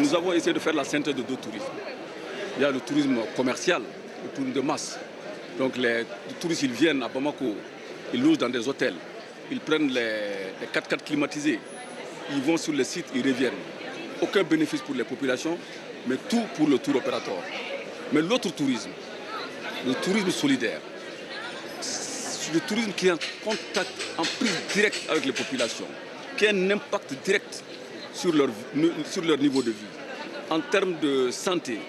nous avons essayé de faire la synthèse de deux tourismes. Il y a le tourisme commercial, le tourisme de masse. Donc les touristes, ils viennent à Bamako, ils logent dans des hôtels, ils prennent les 4x4 climatisés, ils vont sur le site, ils reviennent. Aucun bénéfice pour les populations, mais tout pour le tour opérateur. Mais l'autre tourisme, le tourisme solidaire, c'est le tourisme qui est en contact, en prise directe avec les populations, qui a un impact direct sur leur niveau de vie, en termes de santé,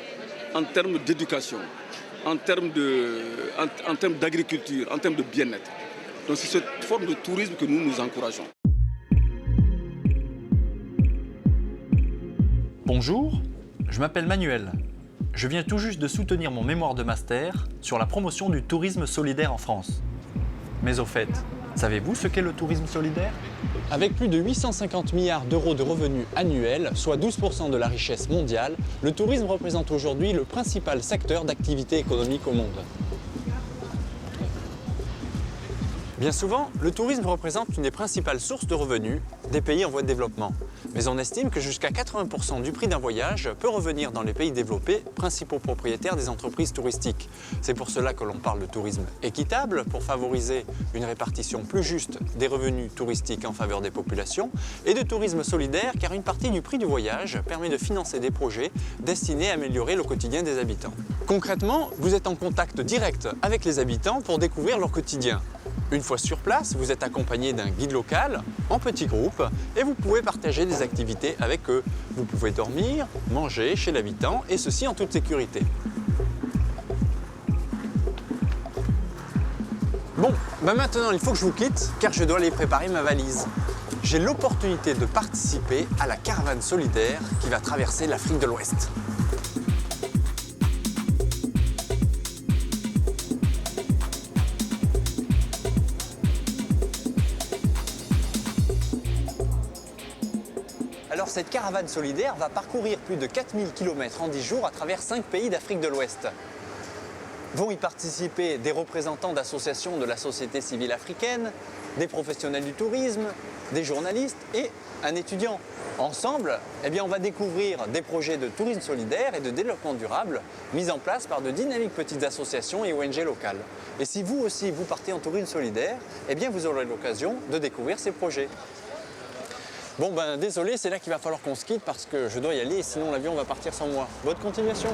en termes d'éducation, en termes d'agriculture, en termes de bien-être. Donc c'est cette forme de tourisme que nous encourageons. Bonjour, je m'appelle Manuel. Je viens tout juste de soutenir mon mémoire de master sur la promotion du tourisme solidaire en France. Mais au fait, savez-vous ce qu'est le tourisme solidaire ? Avec plus de 850 milliards d'euros de revenus annuels, soit 12% de la richesse mondiale, le tourisme représente aujourd'hui le principal secteur d'activité économique au monde. Bien souvent, le tourisme représente une des principales sources de revenus des pays en voie de développement. Mais on estime que jusqu'à 80% du prix d'un voyage peut revenir dans les pays développés, principaux propriétaires des entreprises touristiques. C'est pour cela que l'on parle de tourisme équitable, pour favoriser une répartition plus juste des revenus touristiques en faveur des populations, et de tourisme solidaire, car une partie du prix du voyage permet de financer des projets destinés à améliorer le quotidien des habitants. Concrètement, vous êtes en contact direct avec les habitants pour découvrir leur quotidien. Une fois sur place, vous êtes accompagné d'un guide local, en petits groupes, et vous pouvez partager des activités avec eux. Vous pouvez dormir, manger chez l'habitant, et ceci en toute sécurité. Bon, maintenant il faut que je vous quitte, car je dois aller préparer ma valise. J'ai l'opportunité de participer à la caravane solidaire qui va traverser l'Afrique de l'Ouest. Alors cette caravane solidaire va parcourir plus de 4000 km en 10 jours à travers 5 pays d'Afrique de l'Ouest. Vont y participer des représentants d'associations de la société civile africaine, des professionnels du tourisme, des journalistes et un étudiant. Ensemble, on va découvrir des projets de tourisme solidaire et de développement durable mis en place par de dynamiques petites associations et ONG locales. Et si vous aussi vous partez en tourisme solidaire, vous aurez l'occasion de découvrir ces projets. Bon désolé, c'est là qu'il va falloir qu'on se quitte parce que je dois y aller, sinon l'avion va partir sans moi. Bonne continuation.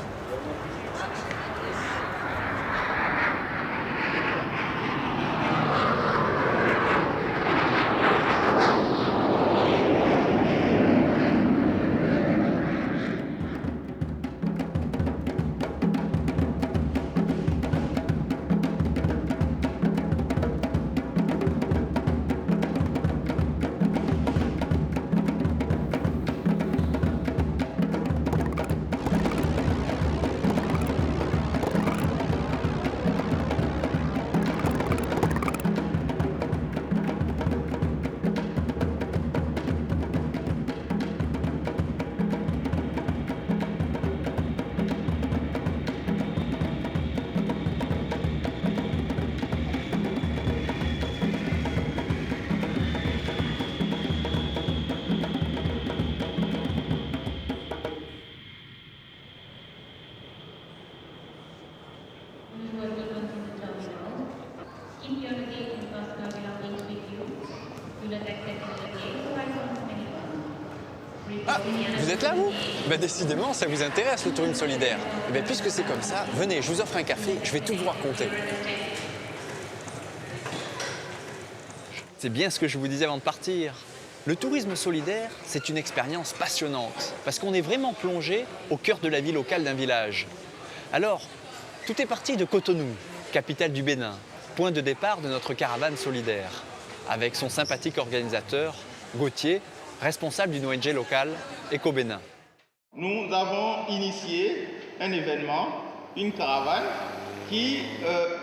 Ah, vous êtes là, vous ? Décidément, ça vous intéresse, le tourisme solidaire. Puisque c'est comme ça, venez, je vous offre un café, je vais tout vous raconter. C'est bien ce que je vous disais avant de partir. Le tourisme solidaire, c'est une expérience passionnante, parce qu'on est vraiment plongé au cœur de la vie locale d'un village. Alors, tout est parti de Cotonou, capitale du Bénin, point de départ de notre caravane solidaire, avec son sympathique organisateur, Gauthier, responsable d'une ONG locale, Eco-Bénin. Nous avons initié un événement, une caravane, qui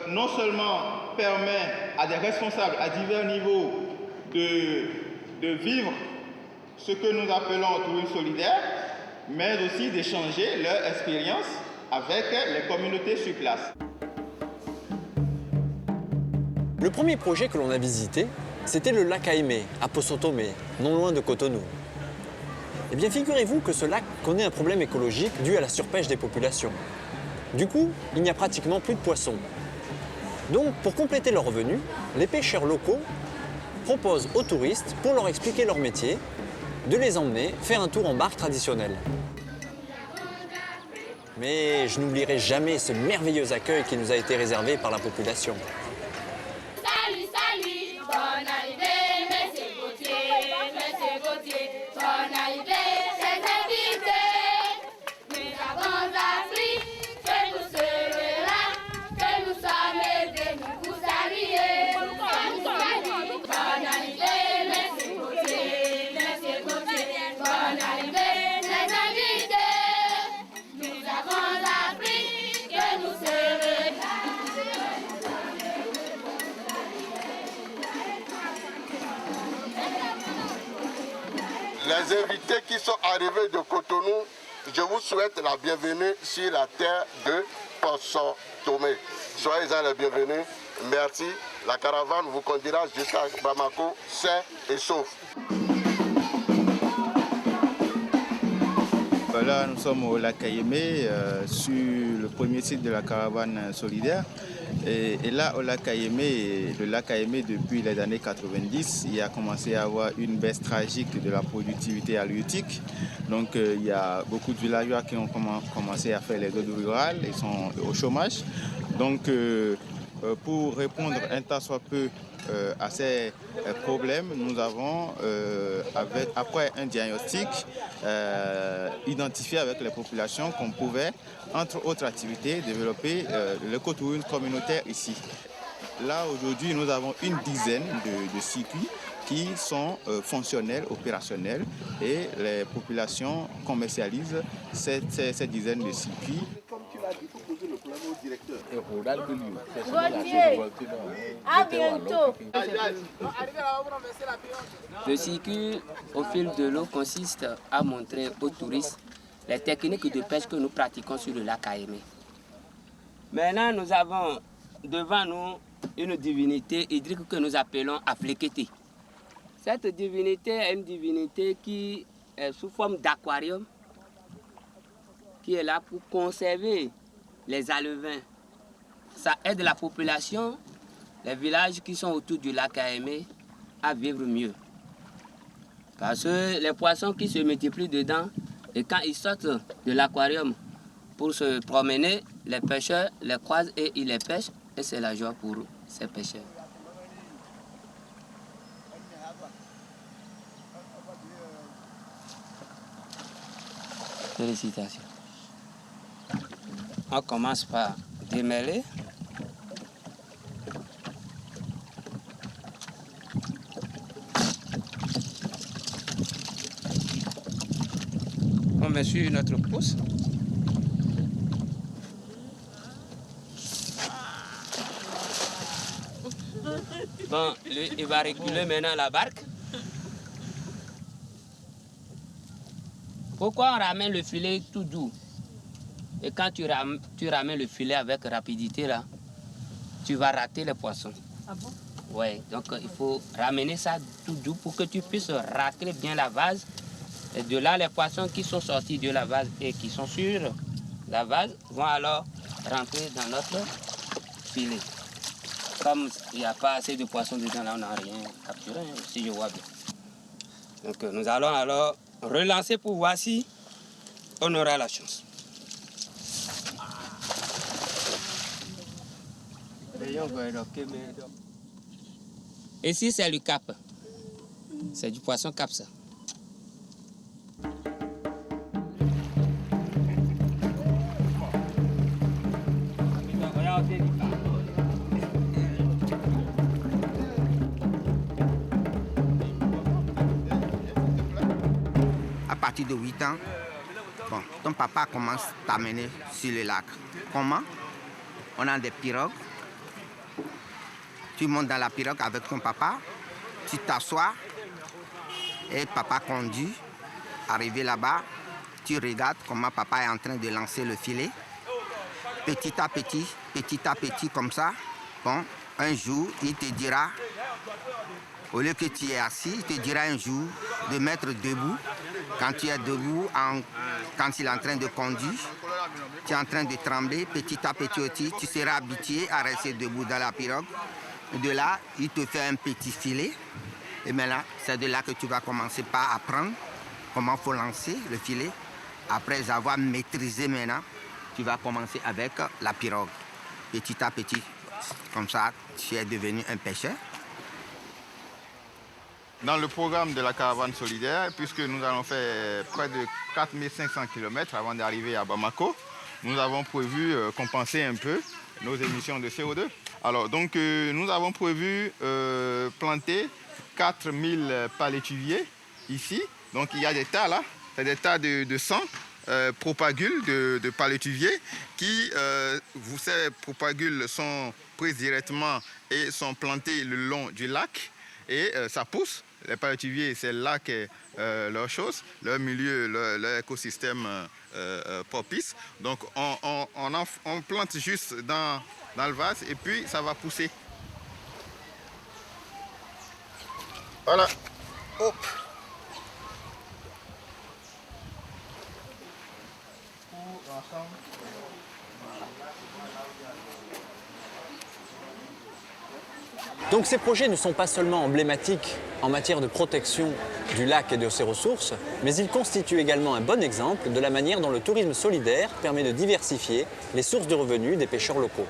non seulement permet à des responsables à divers niveaux de vivre ce que nous appelons tourisme solidaire, mais aussi d'échanger leur expérience avec les communautés sur place. Le premier projet que l'on a visité, c'était le lac Aimé, à Poso Tomé, non loin de Cotonou. Eh bien, figurez-vous que ce lac connaît un problème écologique dû à la surpêche des populations. Du coup, il n'y a pratiquement plus de poissons. Donc, pour compléter leurs revenus, les pêcheurs locaux proposent aux touristes, pour leur expliquer leur métier, de les emmener faire un tour en barque traditionnelle. Mais je n'oublierai jamais ce merveilleux accueil qui nous a été réservé par la population. Salut, salut, bonne arrivée, monsieur Gauthier, bonne arrivée, chers invités. Nous avons appris que vous serez là, que nous sommes venus vous saluer. Bonne arrivée, monsieur Gauthier, bonne arrivée, chers invités. Nous avons appris que nous serez là. Les invités qui sont arrivés de Cotonou, je vous souhaite la bienvenue sur la terre de Poisson Tomé. Soyez-en les bienvenus. Merci. La caravane vous conduira jusqu'à Bamako, sain et sauf. Là, nous sommes au lac Kayemé, sur le premier site de la caravane solidaire. Et là, au lac Kayemé, le lac Kayemé, depuis les années 90, il a commencé à avoir une baisse tragique de la productivité halieutique. Donc, il y a beaucoup de villageois qui ont commencé à faire les eaux rurales, ils sont au chômage. Donc, pour répondre un tant soit peu à ces problèmes, nous avons, après un diagnostic, identifié avec les populations qu'on pouvait, entre autres activités, développer l'écotourisme communautaire ici. Là, aujourd'hui, nous avons une dizaine de circuits qui sont fonctionnels, opérationnels, et les populations commercialisent cette dizaine de circuits. Comme tu l'as dit, il faut poser le problème au directeur. À bientôt. Le circuit au fil de l'eau consiste à montrer aux touristes les techniques de pêche que nous pratiquons sur le lac Kayemé. Maintenant, nous avons devant nous une divinité hydrique que nous appelons Aflekete. Cette divinité est une divinité qui est sous forme d'aquarium, qui est là pour conserver les alevins. Ça aide la population, les villages qui sont autour du lac Kayemé, à vivre mieux. Parce que les poissons qui se multiplient dedans, et quand ils sortent de l'aquarium pour se promener, les pêcheurs les croisent et ils les pêchent, et c'est la joie pour ces pêcheurs. Félicitations. On commence par démêler. On met sur notre pouce. Bon, lui, il va reculer maintenant la barque. Pourquoi on ramène le filet tout doux? Et quand tu ramènes le filet avec rapidité, là, tu vas rater les poissons. Ah bon? Oui, donc il faut ramener ça tout doux pour que tu puisses racler bien la vase. Et de là, les poissons qui sont sortis de la vase et qui sont sur la vase vont alors rentrer dans notre filet. Comme il n'y a pas assez de poissons dedans, là, on n'a rien capturé, si je vois bien. Donc nous allons alors relancer pour voir si on aura la chance. Ici, c'est le cap. C'est du poisson cap, ça. À partir de 8 ans, bon, ton papa commence à t'amener sur le lac. Comment? On a des pirogues. Tu montes dans la pirogue avec ton papa, tu t'assois et papa conduit. Arrivé là-bas, tu regardes comment papa est en train de lancer le filet. Petit à petit comme ça. Bon, un jour, il te dira, Au lieu que tu es assis, il te dira un jour de mettre debout. Quand tu es debout, quand il est en train de conduire, tu es en train de trembler, petit à petit, tu seras habitué à rester debout dans la pirogue. De là, il te fait un petit filet. Et maintenant, c'est de là que tu vas commencer par apprendre comment il faut lancer le filet. Après avoir maîtrisé maintenant, tu vas commencer avec la pirogue. Petit à petit, comme ça, tu es devenu un pêcheur. Dans le programme de la caravane solidaire, puisque nous allons faire près de 4500 km avant d'arriver à Bamako, nous avons prévu compenser un peu nos émissions de CO2. Alors, donc, nous avons prévu planter 4000 palétuviers ici. Donc, il y a des tas là, c'est des tas de 100 propagules de palétuviers qui, ces propagules sont prises directement et sont plantées le long du lac et ça pousse. Les palétuviers, c'est là qu'est leur chose, leur milieu, leur écosystème propice. Donc on plante juste dans le vase et puis ça va pousser. Voilà. Hop. Donc ces projets ne sont pas seulement emblématiques en matière de protection du lac et de ses ressources, mais ils constituent également un bon exemple de la manière dont le tourisme solidaire permet de diversifier les sources de revenus des pêcheurs locaux.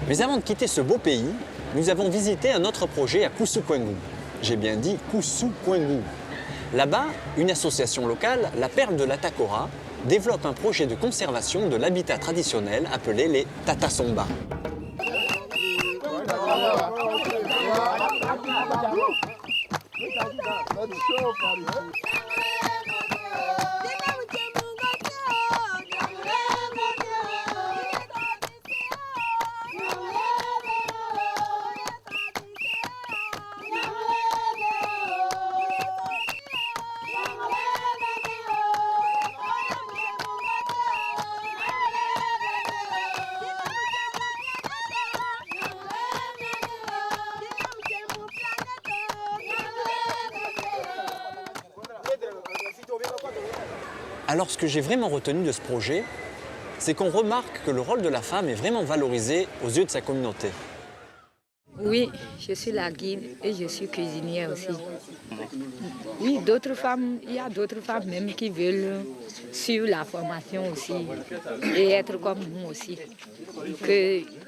Mais avant de quitter ce beau pays, nous avons visité un autre projet à Koussoukouengou. J'ai bien dit Koussoukouengou. Là-bas, une association locale, la Perle de la Takora, développe un projet de conservation de l'habitat traditionnel appelé les Tatasomba. Alors ce que j'ai vraiment retenu de ce projet, c'est qu'on remarque que le rôle de la femme est vraiment valorisé aux yeux de sa communauté. Oui, je suis la guide et je suis cuisinière aussi. Oui, d'autres femmes, il y a d'autres femmes même qui veulent suivre la formation aussi et être comme nous aussi,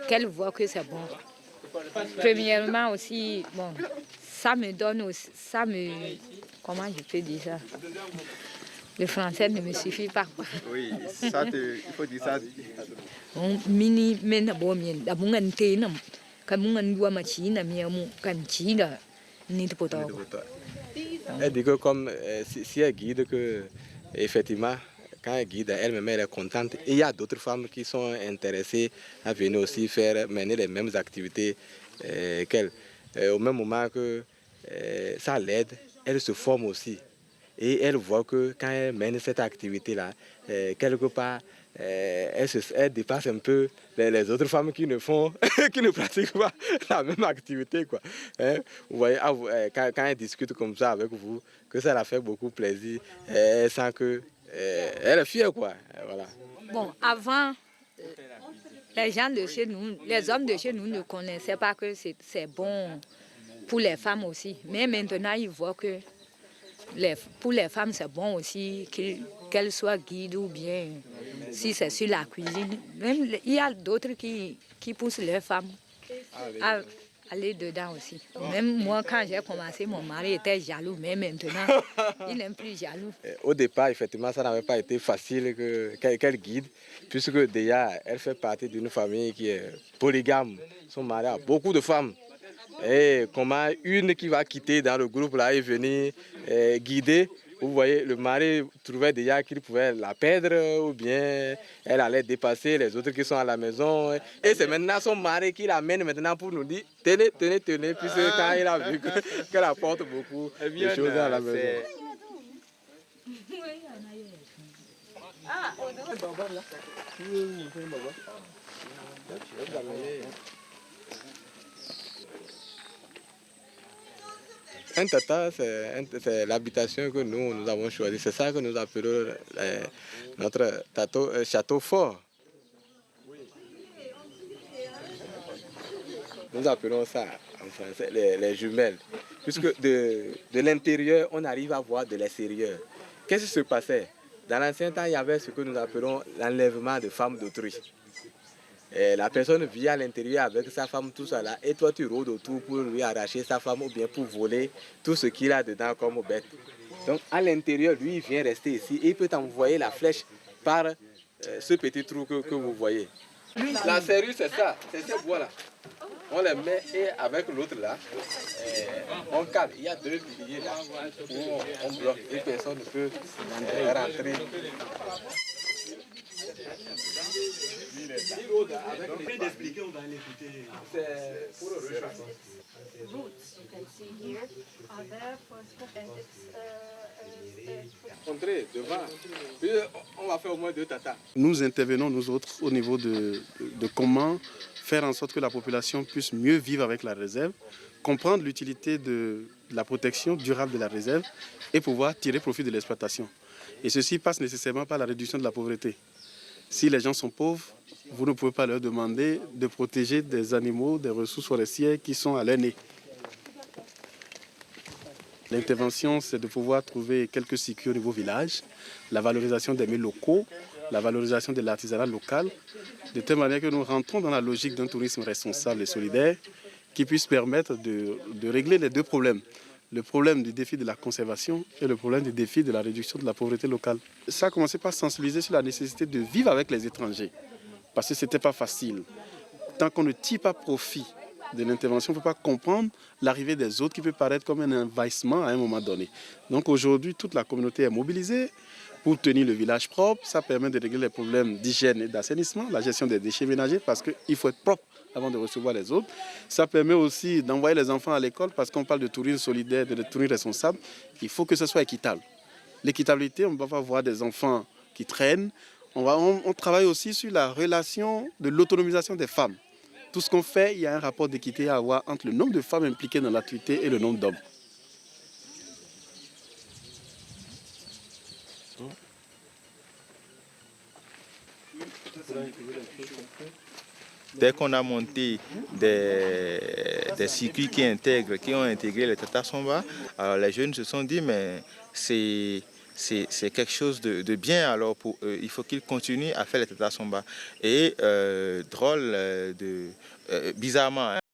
qu'elles voient que c'est bon. Premièrement aussi, bon, ça me donne aussi, comment je peux dire ça? Le français ne me suffit pas. Oui, ça, il faut dire ça. Mini, mais d'abord, d'abord, elle dit que comme si elle guide, que effectivement, quand elle guide, elle-même elle est contente. Et il y a d'autres femmes qui sont intéressées à venir aussi mener les mêmes activités qu'elle. Au même moment que ça l'aide, elle se forme aussi. Et elle voit que quand elle mène cette activité-là, quelque part, elle dépasse un peu les autres femmes qui ne font, qui ne pratiquent pas la même activité, quoi. Vous voyez, quand elle discute comme ça avec vous, que ça la fait beaucoup plaisir, elle sent que elle est fière, quoi. Voilà. Bon, avant, les gens de chez nous, les hommes de chez nous ne connaissaient pas que c'est bon pour les femmes aussi. Mais maintenant, ils voient que pour les femmes, c'est bon aussi qu'elles soient guides ou bien si c'est sur la cuisine. Même, il y a d'autres qui poussent les femmes à aller dedans aussi. Même moi, quand j'ai commencé, mon mari était jaloux, mais maintenant, il n'est plus jaloux. Au départ, effectivement, ça n'avait pas été facile qu'elle guide, puisque déjà, elle fait partie d'une famille qui est polygame. Son mari a beaucoup de femmes. Et comment une qui va quitter dans le groupe là et venir guider, vous voyez, le mari trouvait déjà qu'il pouvait la perdre ou bien elle allait dépasser les autres qui sont à la maison. Et c'est maintenant son mari qui l'amène maintenant pour nous dire tenez, tenez, tenez, puisque quand il a vu qu'elle apporte beaucoup de choses à la maison. Un tata, c'est l'habitation que nous avons choisie. C'est ça que nous appelons notre château fort. Nous appelons ça en français les jumelles. Puisque de l'intérieur, on arrive à voir de l'extérieur. Qu'est-ce qui se passait? Dans l'ancien temps, il y avait ce que nous appelons l'enlèvement de femmes d'autrui. La personne vit à l'intérieur avec sa femme, tout ça là, et toi tu rôdes autour pour lui arracher sa femme ou bien pour voler tout ce qu'il a dedans comme bête. Donc à l'intérieur, lui, il vient rester ici et il peut t'envoyer la flèche par ce petit trou que vous voyez. La serrure, c'est ça, c'est ce bois là. On les met et avec l'autre là, on cale. Il y a deux piliers là où on bloque et personne ne peut rentrer. D'expliquer, on va l'écouter. C'est pour le recherche. Entrez devant. Puis on va faire au moins 2 tatas. Nous intervenons, nous autres, au niveau de comment faire en sorte que la population puisse mieux vivre avec la réserve, comprendre l'utilité de la protection durable de la réserve et pouvoir tirer profit de l'exploitation. Et ceci passe nécessairement par la réduction de la pauvreté. Si les gens sont pauvres, vous ne pouvez pas leur demander de protéger des animaux, des ressources forestières qui sont à leur nez. L'intervention, c'est de pouvoir trouver quelques circuits au niveau village, la valorisation des mets locaux, la valorisation de l'artisanat local, de telle manière que nous rentrons dans la logique d'un tourisme responsable et solidaire qui puisse permettre de régler les deux problèmes. Le problème du défi de la conservation et le problème du défi de la réduction de la pauvreté locale. Ça a commencé par sensibiliser sur la nécessité de vivre avec les étrangers, parce que ce n'était pas facile. Tant qu'on ne tire pas profit de l'intervention, on ne peut pas comprendre l'arrivée des autres qui peut paraître comme un envahissement à un moment donné. Donc aujourd'hui, toute la communauté est mobilisée pour tenir le village propre. Ça permet de régler les problèmes d'hygiène et d'assainissement, la gestion des déchets ménagers, parce qu'il faut être propre avant de recevoir les autres. Ça permet aussi d'envoyer les enfants à l'école, parce qu'on parle de tourisme solidaire, de tourisme responsable. Il faut que ce soit équitable. L'équitabilité, on ne va pas voir des enfants qui traînent. On travaille aussi sur la relation de l'autonomisation des femmes. Tout ce qu'on fait, il y a un rapport d'équité à avoir entre le nombre de femmes impliquées dans l'activité et le nombre d'hommes. Dès qu'on a monté des circuits qui ont intégré le Tata Samba, alors les jeunes se sont dit mais c'est quelque chose de bien, alors pour eux, il faut qu'ils continuent à faire le Tata Samba. Et bizarrement,